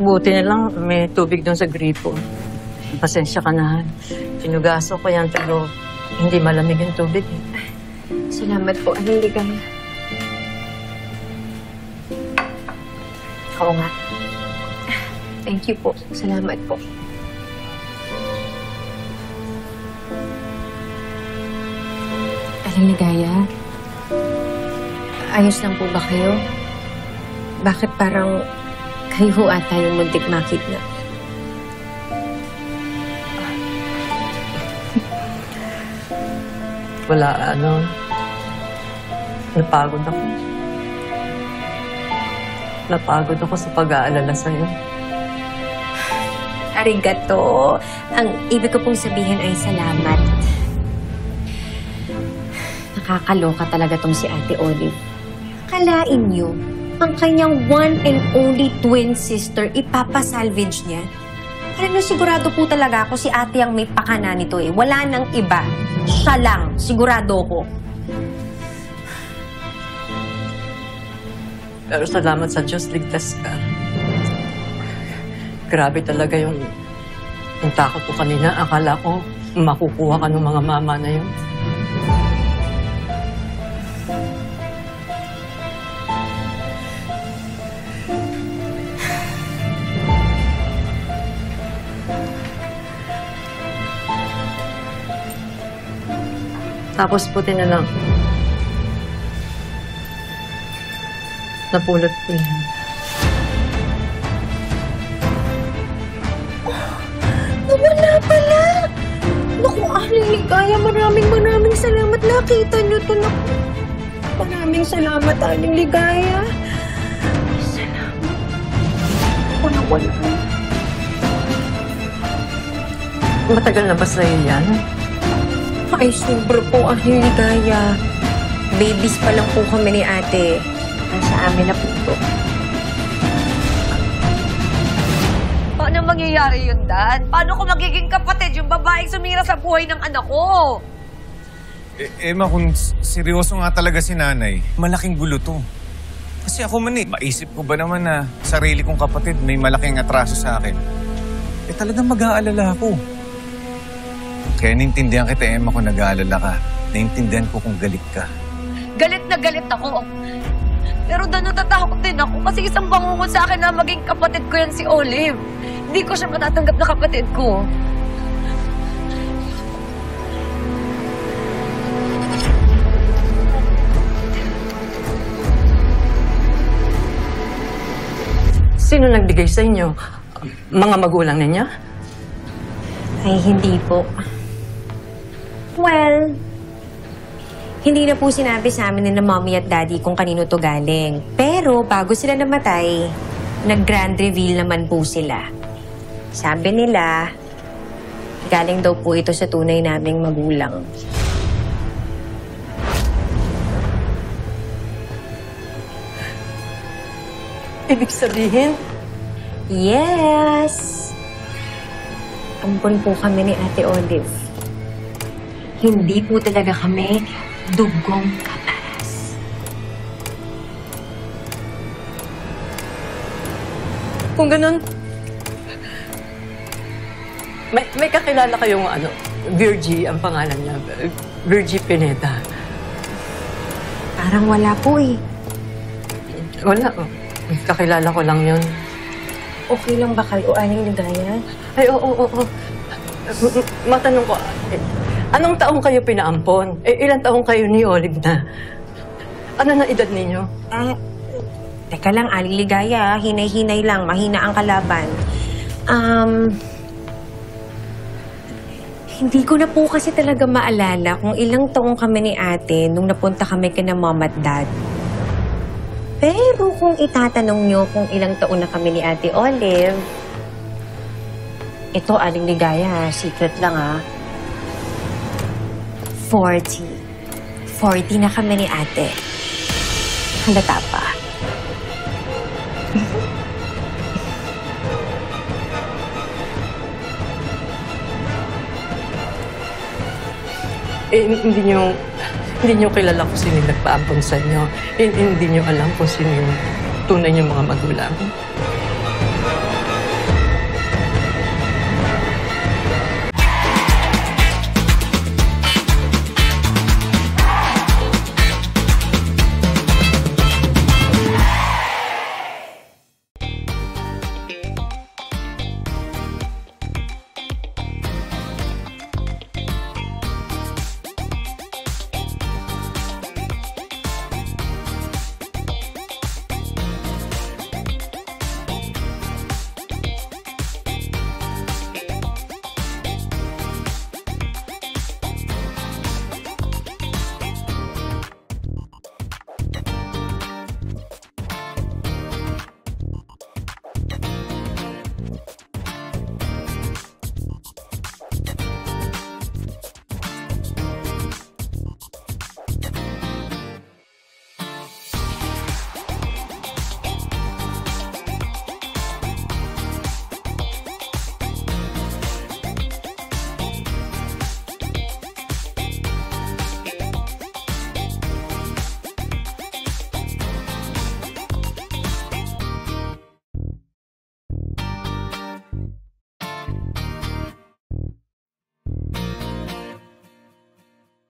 Buti na lang may tubig doon sa gripo. Pasensya ka na. Sinugaso ko yan pero hindi malamig yung tubig. Salamat po, Aling Ligaya. Oo nga. Thank you po. Salamat po. Aling Ligaya, ayos lang po ba kayo? Bakit parang kayo ata yung muntik makidnap? Wala, napagod ako. Napagod ako sa pag-aalala sa'yo. Arigato. Ang ibig ko pong sabihin ay salamat. Nakakaloka talaga tong si Ate Olive. Kalain niyo, ang kanyang one and only twin sister, ipapasalvage niya. Alam niyo, sigurado po talaga ako si ate ang may pakana nito eh. Wala nang iba. Siya lang. Sigurado ko. Pero salamat sa Diyos, ligtas ka. Grabe talaga yung takot ko kanina. Akala ko makukuha ka ng mga mama na yun. Tapos puti na lang. Napulot ko yan. Nawala pala! Naku, Aling Ligaya, maraming salamat. Nakita niyo to, naku. Maraming salamat, Aling Ligaya. Salamat. Wala. Matagal na ba sa'yo yan? Ay, sobra po, Aling Ligaya. Babies pa lang po kami ni ate. Nasa amin na po ito. Paano mangyayari yun, Dan? Paano ko magiging kapatid yung babaeng sumira sa buhay ng anak ko? Emma, kung seryoso nga talaga si nanay, malaking gulo to. Kasi ako man maisip ko ba naman na sarili kong kapatid may malaking atraso sa akin? Talagang mag-aalala ako. Kaya naintindihan kita, Emma, kung nag-aalala ka. Naintindihan ko kung galit ka. Galit na galit ako. Pero natatakot din ako kasi isang bangungot sa akin na maging kapatid ko yan si Olive. Hindi ko siya matatanggap na kapatid ko. Sino nagbigay sa inyo? Mga magulang ninyo? Ay, hindi po. Well, hindi na po sinabi sa amin ng mommy at daddy kung kanino to galing. Pero bago sila namatay, nag-grand reveal naman po sila. Sabi nila, galing daw po ito sa tunay naming magulang. Ibig sabihin? Yes! Ampun po kami ni Ate Olive. Hindi po talaga kami dugong kaparas. Kung ganun, may kakilala kayong Virgie ang pangalan niya. Virgie Pineda. Parang wala po eh. Wala. Kakilala ko lang yun. Okay lang ba kayo, Aling Ligaya? Ay, oo. Matanong ko, anong taong kayo pinaampon? Ilang taong kayo ni Olive na? Ano na edad ninyo? Teka lang, Aling Ligaya. Hinay-hinay lang. Mahina ang kalaban. Hindi ko na po kasi talaga maalala kung ilang taong kami ni ate nung napunta kami kina mom at dad. Pero kung itatanong nyo kung ilang taon na kami ni Ate Olive, ito, Aling Ligaya, secret lang 40. 40 na kami ni ate. Halata pa. Hindi nyo kilala kung sino nagpaampon sa inyo. Hindi nyo alam kung sino yung tunay nyo mga magulang.